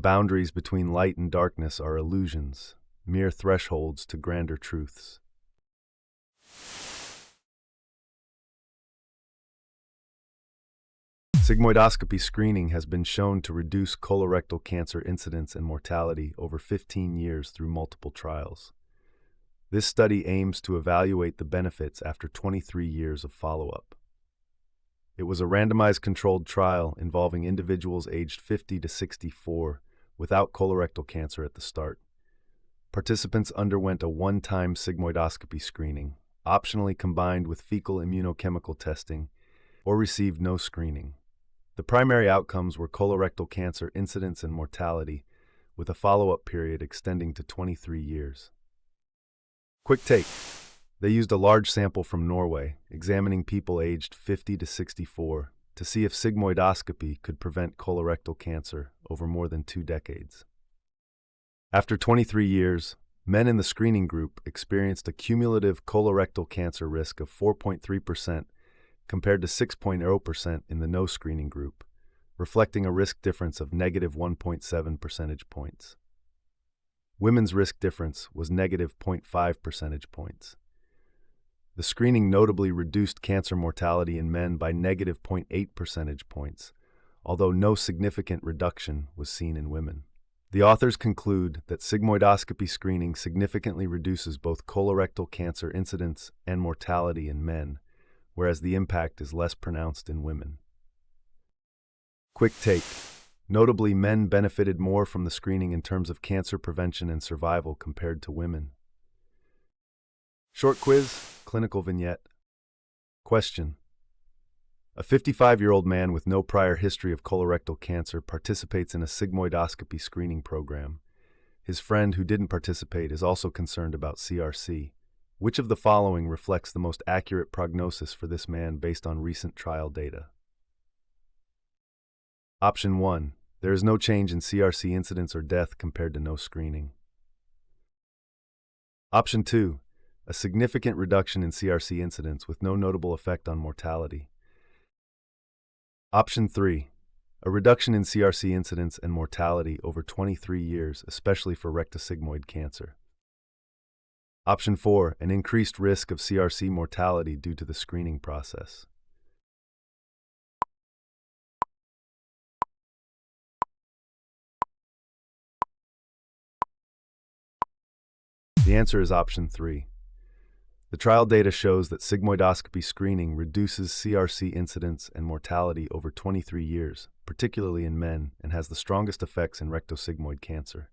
boundaries between light and darkness are illusions, mere thresholds to grander truths. Sigmoidoscopy screening has been shown to reduce colorectal cancer incidence and mortality over 15 years through multiple trials. This study aims to evaluate the benefits after 23 years of follow-up. It was a randomized controlled trial involving individuals aged 50 to 64 without colorectal cancer at the start. Participants underwent a one-time sigmoidoscopy screening, optionally combined with fecal immunochemical testing, or received no screening. The primary outcomes were colorectal cancer incidence and mortality, with a follow-up period extending to 23 years. Quick take. They used a large sample from Norway, examining people aged 50 to 64, to see if sigmoidoscopy could prevent colorectal cancer over more than 2 decades. After 23 years, men in the screening group experienced a cumulative colorectal cancer risk of 4.3% compared to 6.0% in the no screening group, reflecting a risk difference of negative 1.7 percentage points. Women's risk difference was negative 0.5 percentage points. The screening notably reduced cancer mortality in men by negative 0.8 percentage points, although no significant reduction was seen in women. The authors conclude that sigmoidoscopy screening significantly reduces both colorectal cancer incidence and mortality in men, whereas the impact is less pronounced in women. Quick take. Notably, men benefited more from the screening in terms of cancer prevention and survival compared to women. Short quiz, clinical vignette. Question. A 55-year-old man with no prior history of colorectal cancer participates in a sigmoidoscopy screening program. His friend who didn't participate is also concerned about CRC. Which of the following reflects the most accurate prognosis for this man based on recent trial data? Option 1. There is no change in CRC incidence or death compared to no screening. Option 2. A significant reduction in CRC incidence with no notable effect on mortality. Option 3. A reduction in CRC incidence and mortality over 23 years, especially for rectosigmoid cancer. Option 4. An increased risk of CRC mortality due to the screening process. The answer is option 3. The trial data shows that sigmoidoscopy screening reduces CRC incidence and mortality over 23 years, particularly in men, and has the strongest effects in rectosigmoid cancer.